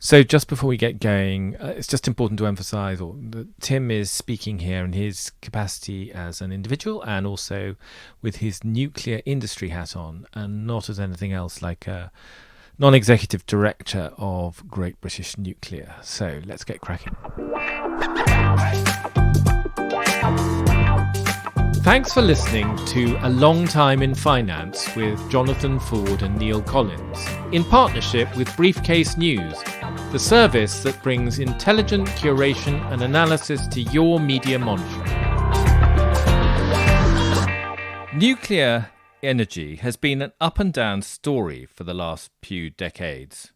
So just before we get going, it's just important to emphasise that Tim is speaking here in his capacity as an individual and also with his nuclear industry hat on, and not as anything else like a non-executive director of Great British Nuclear. So let's get cracking. Thanks for listening to A Long Time in Finance with Jonathan Ford and Neil Collins, in partnership with Briefcase.News, the service that brings intelligent curation and analysis to your media monitoring. Nuclear energy has been an up and down story for the last few decades.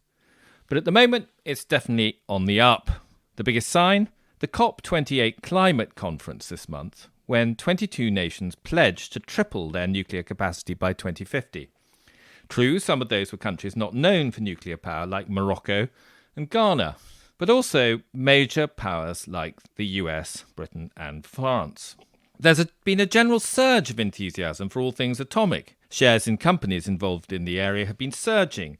But at the moment, it's definitely on the up. The biggest sign? The COP28 climate conference this month, when 22 nations pledged to triple their nuclear capacity by 2050. True, some of those were countries not known for nuclear power, like Morocco and Ghana, but also major powers like the US, Britain and France. There's been a general surge of enthusiasm for all things atomic. Shares in companies involved in the area have been surging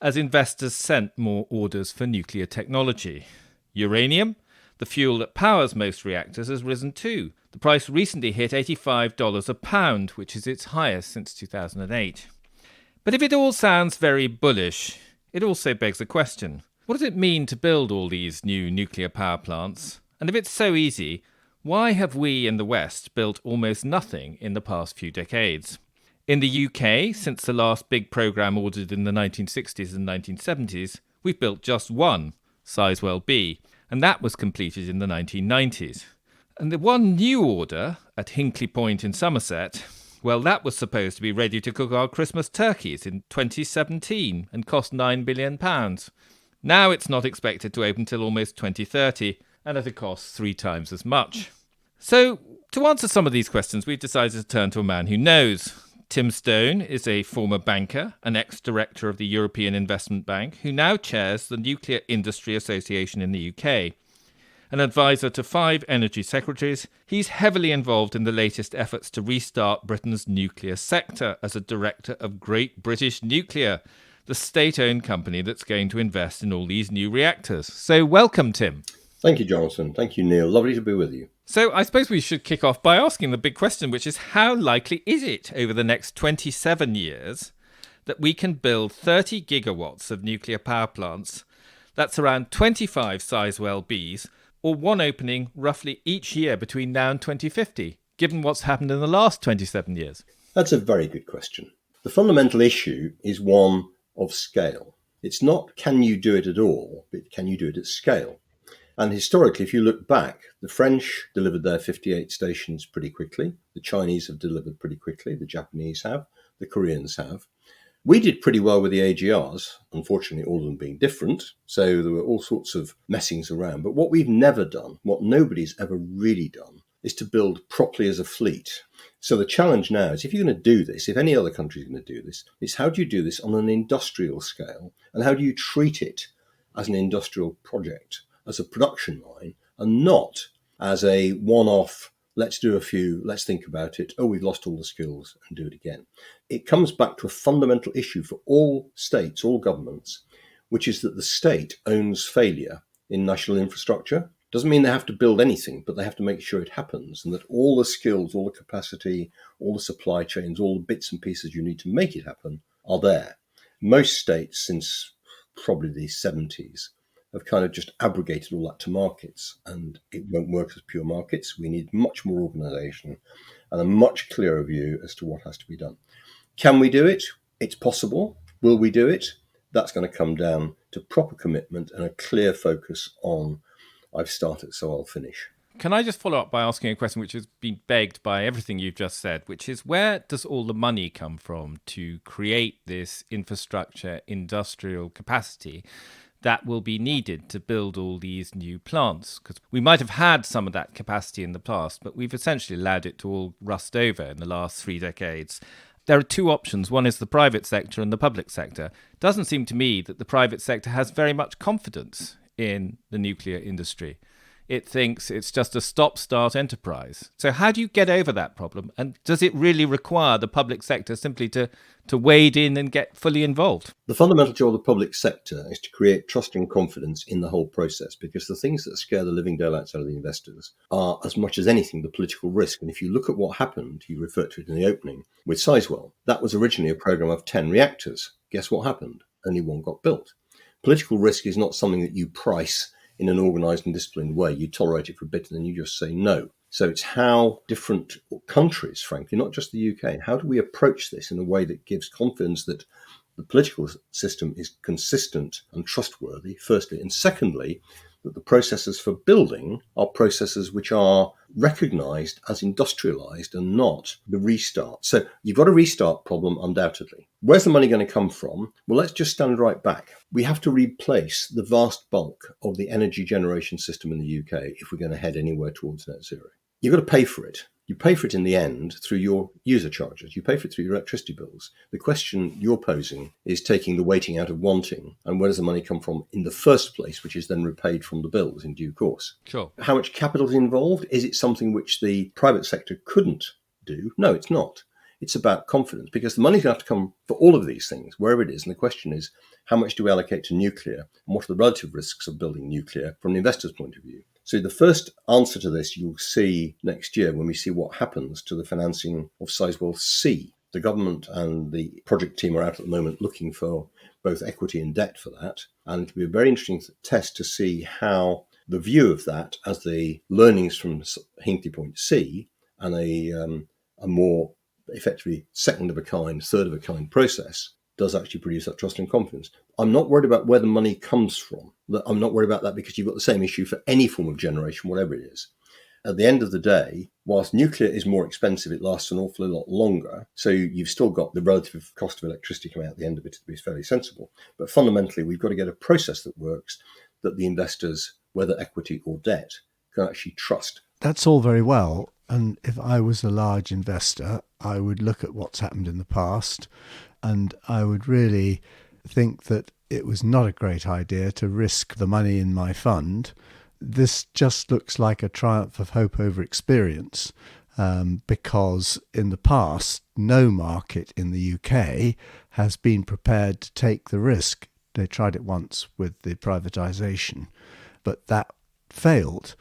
as investors sent more orders for nuclear technology. Uranium, the fuel that powers most reactors, has risen too. The price recently hit $85 a pound, which is its highest since 2008. But if it all sounds very bullish, it also begs a question. What does it mean to build all these new nuclear power plants? And if it's so easy, why have we in the West built almost nothing in the past few decades? In the UK, since the last big programme ordered in the 1960s and 1970s, we've built just one, Sizewell B, and that was completed in the 1990s. And the one new order at Hinkley Point in Somerset, well, that was supposed to be ready to cook our Christmas turkeys in 2017 and cost £9 billion. Now it's not expected to open till almost 2030 and at a cost 3 times as much. So, to answer some of these questions, we've decided to turn to a man who knows. Tim Stone is a former banker, an ex-director of the European Investment Bank, who now chairs the Nuclear Industry Association in the UK. An advisor to 5 energy secretaries, he's heavily involved in the latest efforts to restart Britain's nuclear sector as a director of Great British Nuclear, the state-owned company that's going to invest in all these new reactors. So welcome, Tim. Thank you, Jonathan. Thank you, Neil. Lovely to be with you. So I suppose we should kick off by asking the big question, which is how likely is it over the next 27 years that we can build 30 gigawatts of nuclear power plants? That's around 25 Sizewell Bs, or one opening roughly each year between now and 2050, given what's happened in the last 27 years? That's a very good question. The fundamental issue is one of scale. It's not can you do it at all, but can you do it at scale? And historically, if you look back, the French delivered their 58 stations pretty quickly. The Chinese have delivered pretty quickly. The Japanese have. The Koreans have. We did pretty well with the AGRs, unfortunately, all of them being different. So there were all sorts of messings around. But what we've never done, what nobody's ever really done, is to build properly as a fleet. So the challenge now is if you're going to do this, if any other country is going to do this, is how do you do this on an industrial scale? And how do you treat it as an industrial project, as a production line, and not as a one-off, let's do a few, let's think about it, oh, we've lost all the skills and do it again. It comes back to a fundamental issue for all states, all governments, which is that the state owns failure in national infrastructure. Doesn't mean they have to build anything, but they have to make sure it happens and that all the skills, all the capacity, all the supply chains, all the bits and pieces you need to make it happen are there. Most states since probably the 70s have kind of just abrogated all that to markets, and it won't work as pure markets. We need much more organisation and a much clearer view as to what has to be done. Can we do it? It's possible. Will we do it? That's going to come down to proper commitment and a clear focus on I've started, so I'll finish. Can I just follow up by asking a question which has been begged by everything you've just said, which is where does all the money come from to create this infrastructure, industrial capacity that will be needed to build all these new plants? Because we might have had some of that capacity in the past, but we've essentially allowed it to all rust over in the last 3 decades. There are 2 options. One is the private sector and the public sector. It doesn't seem to me that the private sector has very much confidence in the nuclear industry. it thinks it's just a stop-start enterprise. So how do you get over that problem? And does it really require the public sector simply to wade in and get fully involved? The fundamental job of the public sector is to create trust and confidence in the whole process, because the things that scare the living daylights out of the investors are, as much as anything, the political risk. And if you look at what happened, you referred to it in the opening, with Sizewell, that was originally a program of 10 reactors. Guess what happened? Only one got built. Political risk is not something that you price in an organised and disciplined way. You tolerate it for a bit and then you just say no. So it's how different countries, frankly, not just the UK, how do we approach this in a way that gives confidence that the political system is consistent and trustworthy, firstly, and secondly, that the processes for building are processes which are recognised as industrialised and not the restart. So you've got a restart problem, undoubtedly. Where's the money going to come from? Well, let's just stand right back. We have to replace the vast bulk of the energy generation system in the UK if we're going to head anywhere towards net zero. You've got to pay for it. You pay for it in the end through your user charges. You pay for it through your electricity bills. The question you're posing is taking the waiting out of wanting, and where does the money come from in the first place, which is then repaid from the bills in due course. Sure. How much capital is involved? Is it something which the private sector couldn't do? No, it's not. It's about confidence, because the money's going to have to come for all of these things, wherever it is. And the question is, how much do we allocate to nuclear? And what are the relative risks of building nuclear from the investor's point of view? So the first answer to this you'll see next year when we see what happens to the financing of Sizewell C. The government and the project team are out at the moment looking for both equity and debt for that. And it'll be a very interesting test to see how the view of that, as the learnings from Hinkley Point C and a more effectively second of a kind, third of a kind process, does actually produce that trust and confidence. I'm not worried about where the money comes from. I'm not worried about that, because you've got the same issue for any form of generation, whatever it is. At the end of the day, whilst nuclear is more expensive, it lasts an awful lot longer. So you've still got the relative cost of electricity coming out at the end of it to be fairly sensible. But fundamentally, we've got to get a process that works, that the investors, whether equity or debt, can actually trust. That's all very well. And if I was a large investor, I would look at what's happened in the past, and I would really think that it was not a great idea to risk the money in my fund. This just looks like a triumph of hope over experience, because in the past, no market in the UK has been prepared to take the risk. They tried it once with the privatisation, but that failed.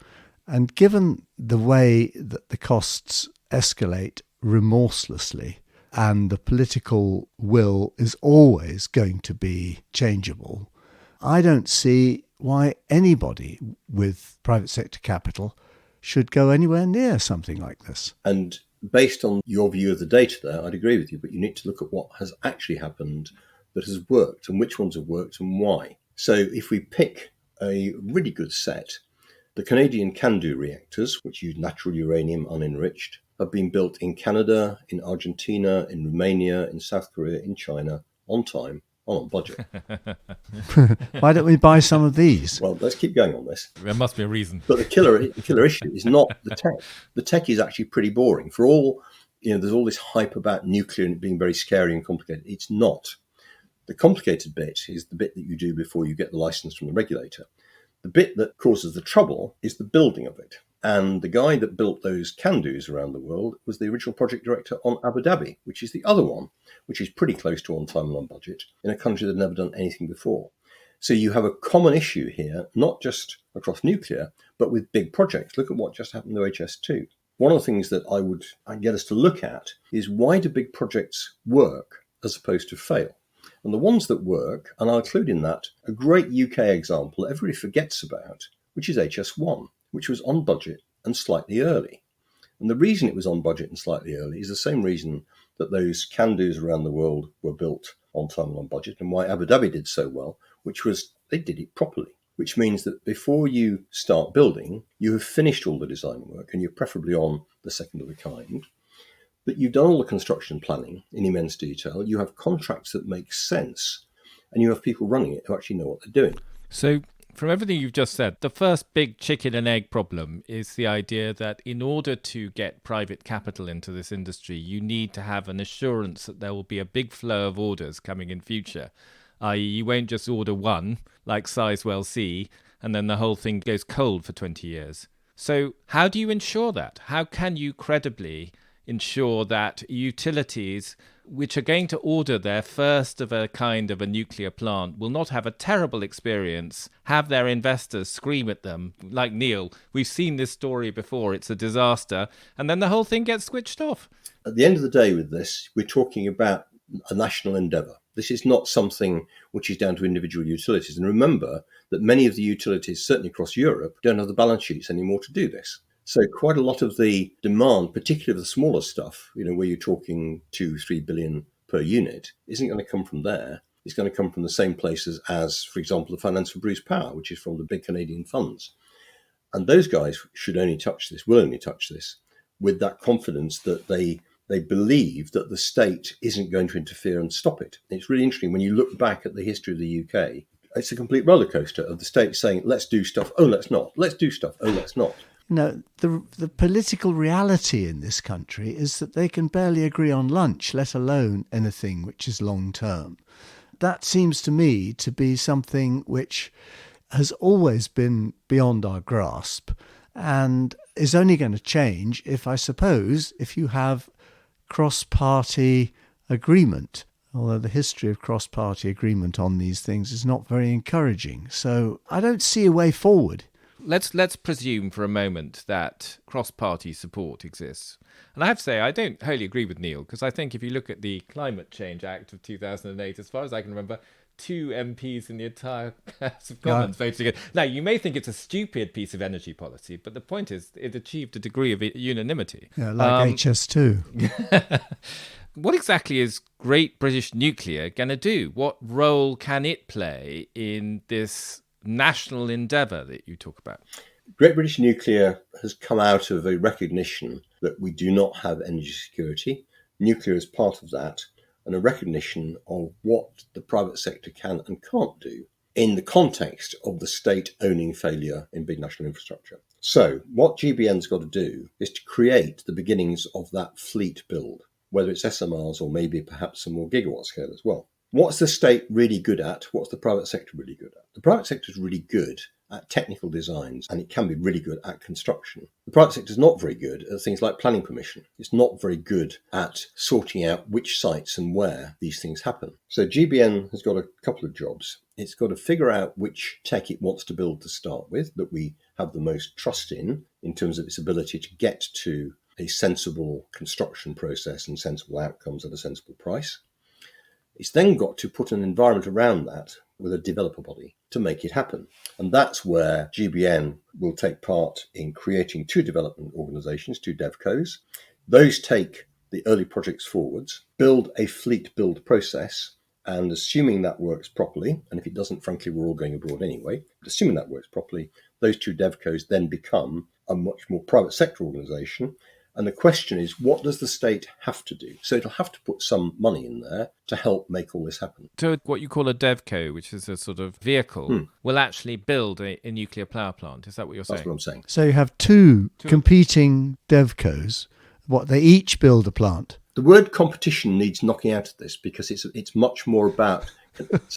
And given the way that the costs escalate remorselessly, and the political will is always going to be changeable, I don't see why anybody with private sector capital should go anywhere near something like this. And based on your view of the data there, I'd agree with you, but you need to look at what has actually happened that has worked and which ones have worked and why. So if we pick a really good set, the Canadian CANDU reactors, which use natural uranium unenriched, have been built in Canada, in Argentina, in Romania, in South Korea, in China, on time, on budget. Why don't we buy some of these? Well, let's keep going on this. There must be a reason. But the killer issue is not the tech. The tech is actually pretty boring. For all, there's all this hype about nuclear and it being very scary and complicated. It's not. The complicated bit is the bit that you do before you get the license from the regulator. The bit that causes the trouble is the building of it. And the guy that built those CANDUs around the world was the original project director on Abu Dhabi, which is the other one, which is pretty close to on time and on budget, in a country that had never done anything before. So you have a common issue here, not just across nuclear, but with big projects. Look at what just happened to HS2. One of the things that I'd get us to look at is, why do big projects work as opposed to fail? And the ones that work, and I'll include in that a great UK example everybody forgets about, which is HS1, which was on budget and slightly early. And the reason it was on budget and slightly early is the same reason that those CANDUs around the world were built on time and on budget, and why Abu Dhabi did so well, which was they did it properly, which means that before you start building, you have finished all the design work, and you're preferably on the second of a kind. That you've done all the construction planning in immense detail, you have contracts that make sense, and you have people running it who actually know what they're doing. So from everything you've just said, the first big chicken and egg problem is the idea that in order to get private capital into this industry, you need to have an assurance that there will be a big flow of orders coming in future, i.e. you won't just order one, like Sizewell C, and then the whole thing goes cold for 20 years. So how do you ensure that? How can you credibly ensure that utilities which are going to order their first of a kind of a nuclear plant will not have a terrible experience, have their investors scream at them, like Neil, we've seen this story before, it's a disaster, and then the whole thing gets switched off? At the end of the day with this, we're talking about a national endeavour. This is not something which is down to individual utilities. And remember that many of the utilities, certainly across Europe, don't have the balance sheets anymore to do this. So quite a lot of the demand, particularly of the smaller stuff, where you're talking 2-3 billion per unit, isn't going to come from there. It's going to come from the same places as, for example, the finance for Bruce Power, which is from the big Canadian funds. And those guys will only touch this with that confidence that they believe that the state isn't going to interfere and stop it. It's really interesting when you look back at the history of the UK. It's a complete roller coaster of the state saying, let's do stuff, oh, let's not. Let's do stuff, oh, let's not. The political reality in this country is that they can barely agree on lunch, let alone anything which is long term. That seems to me to be something which has always been beyond our grasp and is only going to change if you have cross-party agreement, although the history of cross-party agreement on these things is not very encouraging. So I don't see a way forward. Let's presume for a moment that cross-party support exists. And I have to say, I don't wholly agree with Neil, because I think if you look at the Climate Change Act of 2008, as far as I can remember, 2 MPs in the entire House of Commons voted against. Now, you may think it's a stupid piece of energy policy, but the point is it achieved a degree of unanimity. Yeah, like HS2. What exactly is Great British Nuclear going to do? What role can it play in this national endeavour that you talk about? Great British Nuclear has come out of a recognition that we do not have energy security. Nuclear is part of that, and a recognition of what the private sector can and can't do in the context of the state owning failure in big national infrastructure. So what GBN's got to do is to create the beginnings of that fleet build, whether it's SMRs or maybe perhaps some more gigawatt scale as well. What's the state really good at? What's the private sector really good at? The private sector is really good at technical designs, and it can be really good at construction. The private sector is not very good at things like planning permission. It's not very good at sorting out which sites and where these things happen. So GBN has got a couple of jobs. It's got to figure out which tech it wants to build to start with, that we have the most trust in terms of its ability to get to a sensible construction process and sensible outcomes at a sensible price. It's then got to put an environment around that with a developer body to make it happen. And that's where GBN will take part in creating 2 development organisations, 2 DevCos. Those take the early projects forwards, build a fleet build process, and assuming that works properly, and if it doesn't, frankly, we're all going abroad anyway, but assuming that works properly, those 2 DevCos then become a much more private sector organisation. And the question is, what does the state have to do? So it'll have to put some money in there to help make all this happen. So what you call a DevCo, which is a sort of vehicle, will actually build a nuclear power plant. Is that what you're saying? That's what I'm saying. So you have two competing DevCos. They each build a plant. The word competition needs knocking out of this because it's much more about...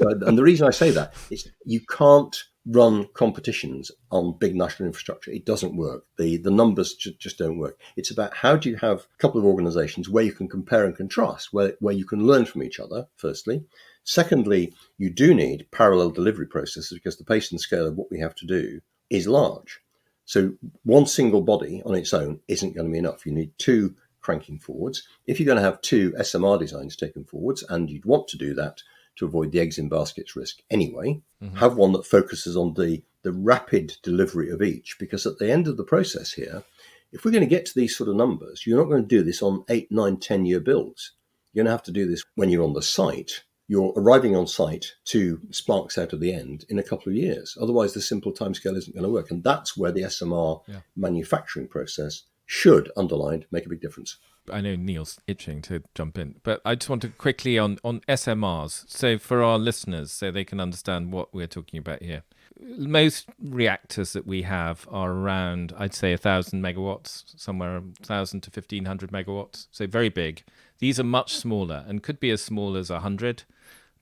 and the reason I say that is you can't run competitions on big national infrastructure. It doesn't work. The numbers just don't work. It's about how do you have a couple of organizations where you can compare and contrast, where you can learn from each other, firstly. Secondly, you do need parallel delivery processes because the pace and scale of what we have to do is large. So one single body on its own isn't going to be enough. You need 2 cranking forwards. If you're going to have 2 SMR designs taken forwards, and you'd want to do that to avoid the eggs in baskets risk anyway, have one that focuses on the rapid delivery of each, because at the end of the process here, if we're going to get to these sort of numbers, you're not going to do this on 8, 9, 10-year builds. You're going to have to do this when you're on the site. You're arriving on site to sparks out of the end in a couple of years. Otherwise, the simple timescale isn't going to work. And that's where the SMR manufacturing process should, underlined, make a big difference. I know Neil's itching to jump in, but I just want to quickly on SMRs. So for our listeners, so they can understand what we're talking about here. Most reactors that we have are around, I'd say, 1,000 megawatts, somewhere 1,000 to 1,500 megawatts. So very big. These are much smaller and could be as small as 100.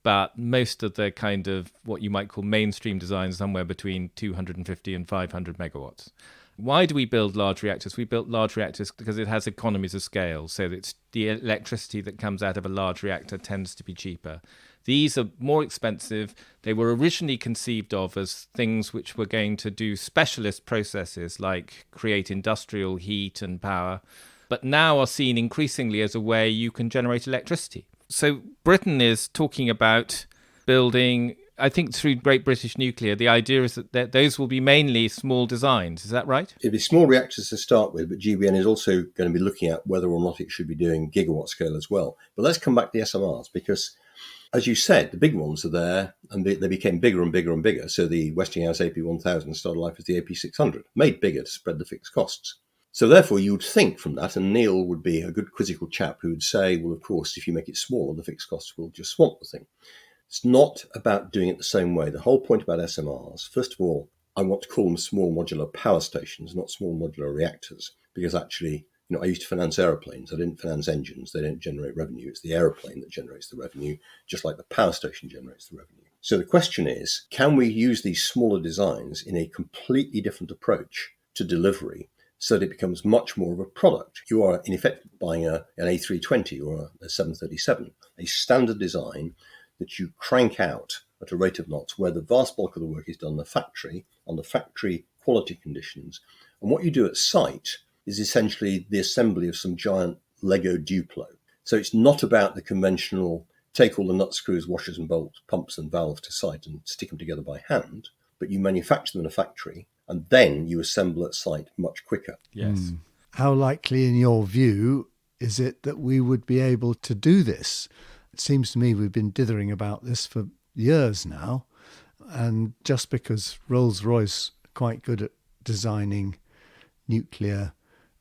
but most of the kind of what you might call mainstream design is somewhere between 250 and 500 megawatts. Why do we build large reactors? We built large reactors because it has economies of scale. So it's the electricity that comes out of a large reactor tends to be cheaper. These are more expensive. They were originally conceived of as things which were going to do specialist processes like create industrial heat and power, but now are seen increasingly as a way you can generate electricity. So Britain is talking about building, I think through Great British Nuclear, the idea is that those will be mainly small designs. Is that right? It'd be small reactors to start with, but GBN is also going to be looking at whether or not it should be doing gigawatt scale as well. But let's come back to the SMRs, because as you said, the big ones are there, and they became bigger and bigger and bigger. So the Westinghouse AP1000 started life as the AP600, made bigger to spread the fixed costs. So therefore, you would think from that, and Neil would be a good quizzical chap who would say, well, of course, if you make it smaller, the fixed costs will just swamp the thing. It's not about doing it the same way. The whole point about SMRs, first of all, I want to call them small modular power stations, not small modular reactors, because actually, I used to finance aeroplanes. I didn't finance engines. They don't generate revenue. It's the aeroplane that generates the revenue, just like the power station generates the revenue. So the question is, can we use these smaller designs in a completely different approach to delivery so that it becomes much more of a product? You are, in effect, buying an A320 or a 737, a standard design that you crank out at a rate of knots, where the vast bulk of the work is done in the factory, on the factory quality conditions. And what you do at site is essentially the assembly of some giant Lego Duplo. So it's not about the conventional take all the nuts, screws, washers and bolts, pumps and valves to site and stick them together by hand, but you manufacture them in a factory and then you assemble at site much quicker. Yes. How likely, in your view, is it that we would be able to do this? It seems to me we've been dithering about this for years now, and just because Rolls-Royce are quite good at designing nuclear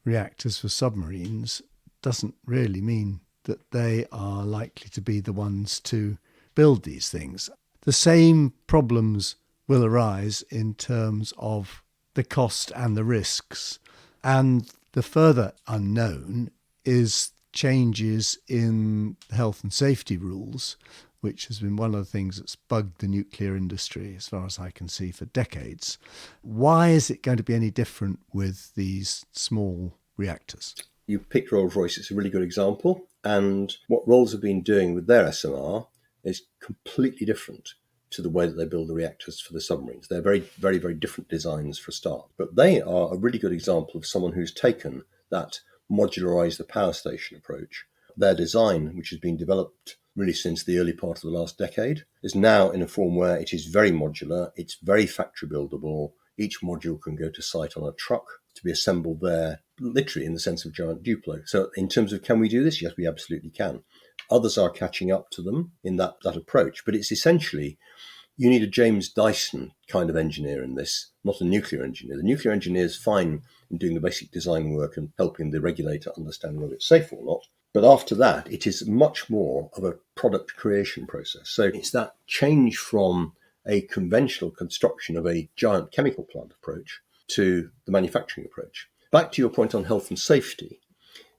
reactors for submarines doesn't really mean that they are likely to be the ones to build these things. The same problems will arise in terms of the cost and the risks, and the further unknown is changes in health and safety rules, which has been one of the things that's bugged the nuclear industry, as far as I can see, for decades. Why is it going to be any different with these small reactors? You picked Rolls-Royce, it's a really good example. And what Rolls have been doing with their SMR is completely different to the way that they build the reactors for the submarines. They're very, very, very different designs for a start. But they are a really good example of someone who's taken that modularize the power station approach. Their design, which has been developed really since the early part of the last decade, is now in a form where it is very modular, it's very factory buildable. Each module can go to site on a truck to be assembled there, literally in the sense of giant Duplo. So in terms of can we do this? Yes, we absolutely can. Others are catching up to them in that approach, but it's essentially, you need a James Dyson kind of engineer in this, not a nuclear engineer. The nuclear engineer is fine in doing the basic design work and helping the regulator understand whether it's safe or not. But after that, it is much more of a product creation process. So it's that change from a conventional construction of a giant chemical plant approach to the manufacturing approach. Back to your point on health and safety.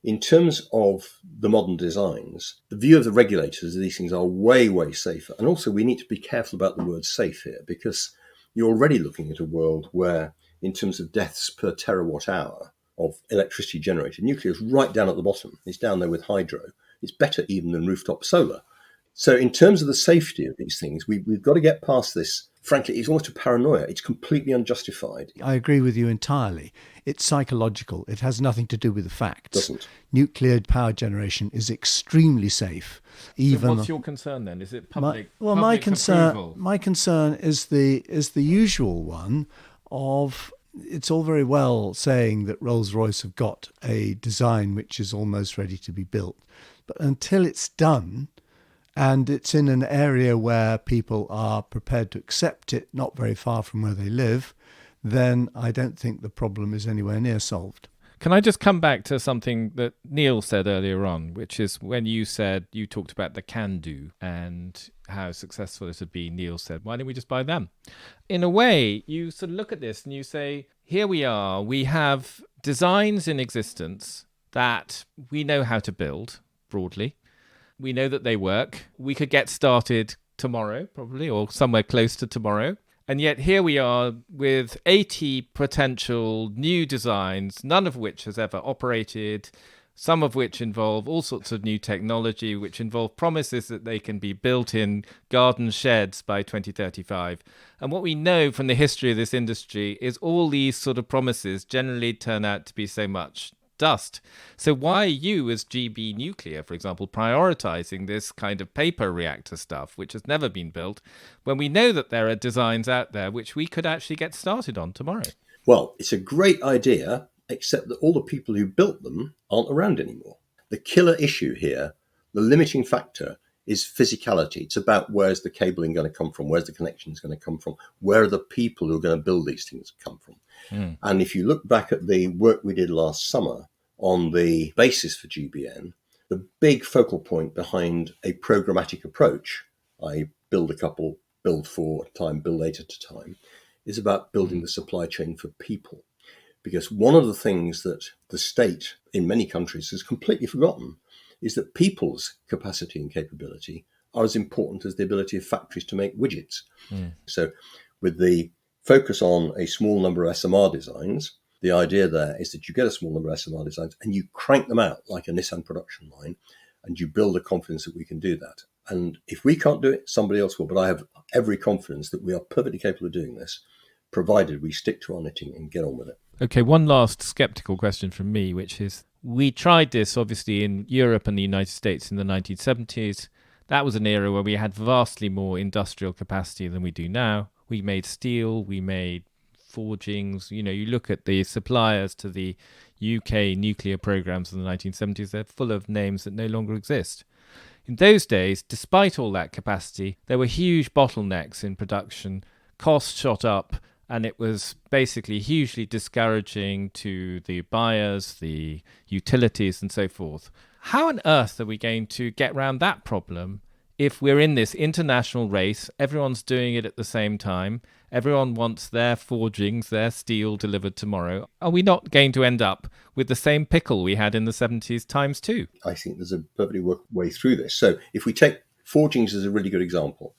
In terms of the modern designs, the view of the regulators is these things are way, way safer. And also we need to be careful about the word safe here, because you're already looking at a world where, in terms of deaths per terawatt hour of electricity generated, nuclear is right down at the bottom. It's down there with hydro. It's better even than rooftop solar. So in terms of the safety of these things, we've got to get past this. Frankly, it's almost a paranoia. It's completely unjustified. I agree with you entirely. It's psychological. It has nothing to do with the facts. Doesn't. Nuclear power generation is extremely safe. Even So what's your concern then? Is it public? My concern approval? is the usual one of, it's all very well saying that Rolls-Royce have got a design which is almost ready to be built, but until it's done, and it's in an area where people are prepared to accept it, not very far from where they live, then I don't think the problem is anywhere near solved. Can I just come back to something that Neil said earlier on, which is when you talked about the can-do and how successful it would be, Neil said, why don't we just buy them? In a way, you sort of look at this and you say, here we are, we have designs in existence that we know how to build broadly. We know that they work. We could get started tomorrow, probably, or somewhere close to tomorrow. And yet here we are with 80 potential new designs, none of which has ever operated, some of which involve all sorts of new technology, which involve promises that they can be built in garden sheds by 2035. And what we know from the history of this industry is all these sort of promises generally turn out to be so much dust. So why are you, as GB Nuclear, for example, prioritizing this kind of paper reactor stuff, which has never been built, when we know that there are designs out there which we could actually get started on tomorrow? Well, it's a great idea, except that all the people who built them aren't around anymore. The killer issue here, the limiting factor, is physicality. It's about where's the cabling going to come from, where's the connections going to come from, where are the people who are going to build these things come from. And if you look back at the work we did last summer on the basis for GBN, the big focal point behind a programmatic approach, I build a couple, build for time, build eight at a time, is about building the supply chain for people. Because one of the things that the state in many countries has completely forgotten is that people's capacity and capability are as important as the ability of factories to make widgets. So with the focus on a small number of SMR designs, the idea there is that you get a small number of SMR designs and you crank them out like a Nissan production line, and you build a confidence that we can do that. And if we can't do it, somebody else will. But I have every confidence that we are perfectly capable of doing this, provided we stick to our knitting and get on with it. Okay, one last sceptical question from me, which is, we tried this obviously in Europe and the United States in the 1970s. That was an era where we had vastly more industrial capacity than we do now. We made steel, we made forgings. You know, you look at the suppliers to the UK nuclear programs in the 1970s, they're full of names that no longer exist. In those days, despite all that capacity, there were huge bottlenecks in production. Costs shot up, and it was basically hugely discouraging to the buyers, the utilities, and so forth. How on earth are we going to get around that problem if we're in this international race? Everyone's doing it at the same time. Everyone wants their forgings, their steel delivered tomorrow. Are we not going to end up with the same pickle we had in the 70s times two? I think there's a perfectly way through this. So if we take forgings as a really good example,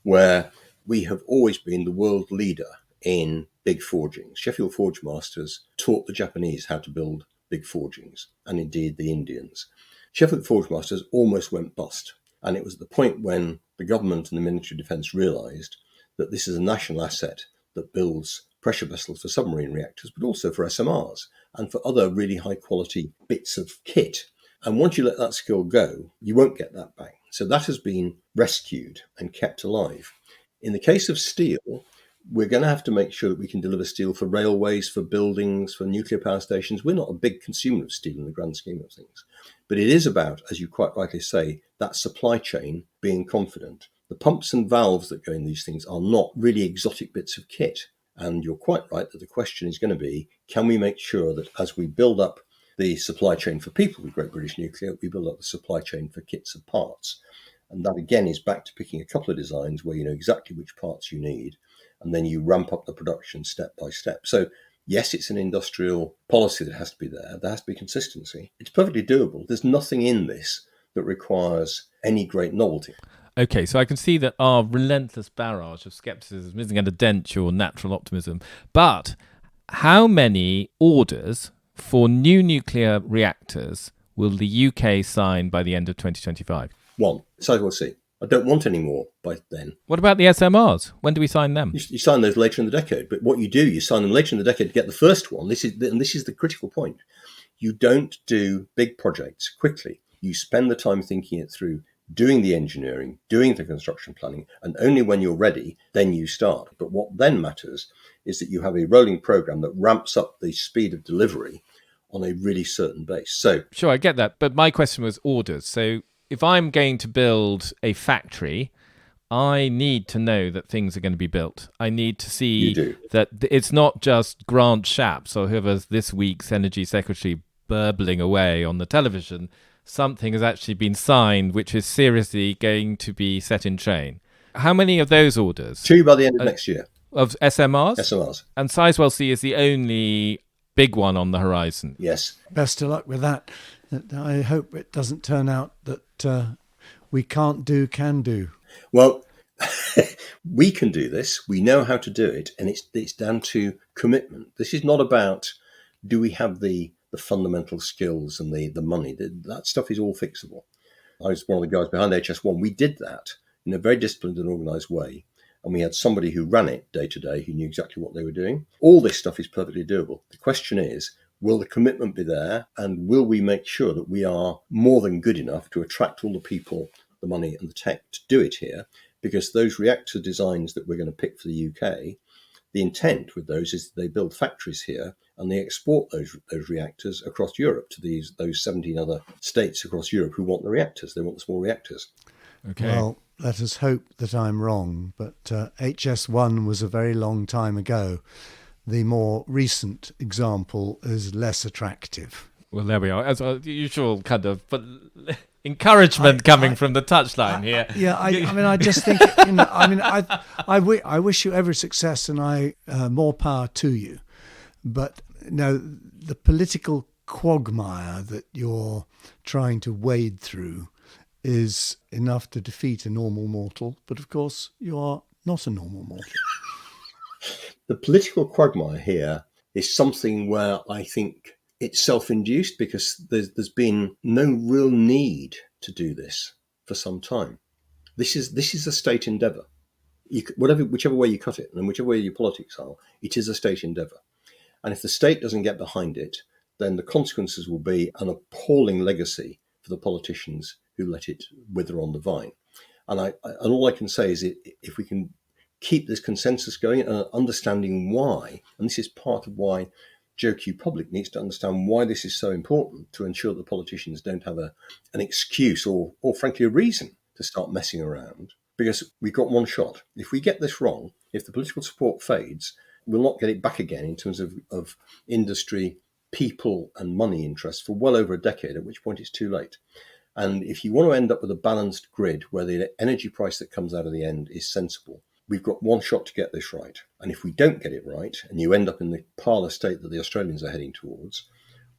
where we have always been the world leader in big forgings. Sheffield Forge Masters taught the Japanese how to build big forgings, and indeed the Indians. Sheffield Forge Masters almost went bust. And it was at the point when the government and the Ministry of Defence realised that this is a national asset that builds pressure vessels for submarine reactors, but also for SMRs and for other really high quality bits of kit. And once you let that skill go, you won't get that back. So that has been rescued and kept alive. In the case of steel, we're going to have to make sure that we can deliver steel for railways, for buildings, for nuclear power stations. We're not a big consumer of steel in the grand scheme of things. But it is about, as you quite rightly say, that supply chain being confident. The pumps and valves that go in these things are not really exotic bits of kit. And you're quite right that the question is going to be, can we make sure that as we build up the supply chain for people with Great British Nuclear, we build up the supply chain for kits and parts? And that, again, is back to picking a couple of designs where you know exactly which parts you need, and then you ramp up the production step by step. So, yes, it's an industrial policy that has to be there. There has to be consistency. It's perfectly doable. There's nothing in this that requires any great novelty. Okay, so I can see that our relentless barrage of scepticism isn't going to dent your natural optimism. But how many orders for new nuclear reactors will the UK sign by the end of 2025? One. So we'll see. I don't want any more by then. What about the SMRs? When do we sign them? You sign those later in the decade. But what you do, you sign them later in the decade to get the first one. This is the critical point. You don't do big projects quickly. You spend the time thinking it through, doing the engineering, doing the construction planning, and only when you're ready, then you start. But what then matters is that you have a rolling program that ramps up the speed of delivery on a really certain base. So, sure, I get that. But my question was orders. So if I'm going to build a factory, I need to know that things are going to be built. I need to see that it's not just Grant Shapps or whoever's this week's Energy Secretary burbling away on the television. Something has actually been signed which is seriously going to be set in train. How many of those orders? 2 by the end of next year. Of SMRs? SMRs. And Sizewell C is the only big one on the horizon. Yes. Best of luck with that. I hope it doesn't turn out that we can't do, can do. Well, We can do this. We know how to do it, and it's down to commitment. This is not about do we have the fundamental skills and the money. That stuff is all fixable. I was one of the guys behind HS1. We did that in a very disciplined and organised way, and we had somebody who ran it day to day who knew exactly what they were doing. All this stuff is perfectly doable. The question is, will the commitment be there, and will we make sure that we are more than good enough to attract all the people, the money and the tech to do it here? Because those reactor designs that we're going to pick for the UK, the intent with those is that they build factories here and they export those reactors across Europe to those 17 other states across Europe who want the reactors. They want the small reactors. Okay. Well, let us hope that I'm wrong, but HS1 was a very long time ago. The more recent example is less attractive. Well, there we are. As a usual kind of encouragement coming from the touchline here. I just think, I wish you every success and more power to you. But the political quagmire that you're trying to wade through is enough to defeat a normal mortal. But of course, you are not a normal mortal. The political quagmire here is something where I think it's self-induced because there's been no real need to do this for some time. This is a state endeavour. Whichever way you cut it, and whichever way your politics are, it is a state endeavour. And if the state doesn't get behind it, then the consequences will be an appalling legacy for the politicians who let it wither on the vine. And all I can say is if we can keep this consensus going and understanding why, and this is part of why JQ Public needs to understand why this is so important to ensure that the politicians don't have an excuse or frankly a reason to start messing around, because we've got one shot. If we get this wrong, if the political support fades, we'll not get it back again in terms of industry, people and money interests for well over a decade, at which point it's too late. And if you want to end up with a balanced grid where the energy price that comes out of the end is sensible, we've got one shot to get this right. And if we don't get it right, and you end up in the parlour state that the Australians are heading towards,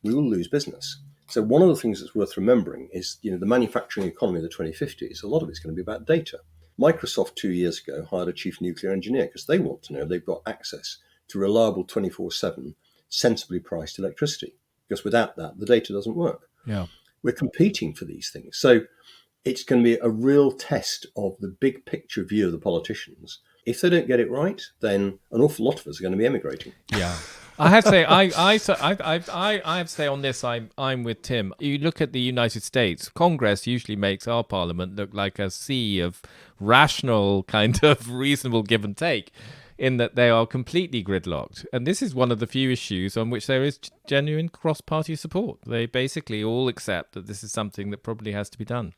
we will lose business. So one of the things that's worth remembering is, the manufacturing economy of the 2050s, a lot of it's going to be about data. Microsoft 2 years ago hired a chief nuclear engineer because they want to know they've got access to reliable 24/7, sensibly priced electricity. Because without that, the data doesn't work. Yeah, we're competing for these things. So it's going to be a real test of the big picture view of the politicians. If they don't get it right, then an awful lot of us are going to be emigrating. Yeah. I have to say, I have to say on this, I'm with Tim. You look at the United States, Congress usually makes our parliament look like a sea of rational, kind of reasonable give and take, in that they are completely gridlocked. And this is one of the few issues on which there is genuine cross-party support. They basically all accept that this is something that probably has to be done.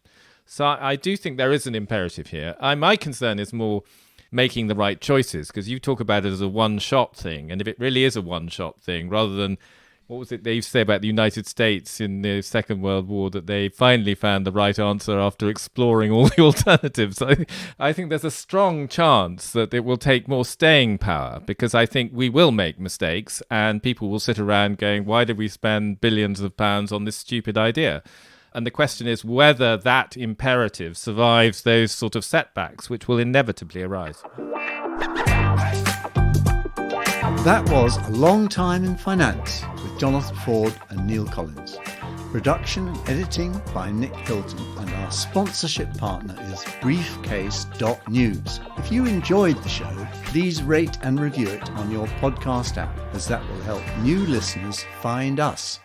So I do think there is an imperative here. My concern is more making the right choices, because you talk about it as a one-shot thing, and if it really is a one-shot thing, rather than, what was it they used to say about the United States in the Second World War, that they finally found the right answer after exploring all the alternatives. I think there's a strong chance that it will take more staying power, because I think we will make mistakes, and people will sit around going, why did we spend billions of pounds on this stupid idea? And the question is whether that imperative survives those sort of setbacks, which will inevitably arise. That was A Long Time in Finance with Jonathan Ford and Neil Collins. Production and editing by Nick Hilton, and our sponsorship partner is Briefcase.News. If you enjoyed the show, please rate and review it on your podcast app, as that will help new listeners find us.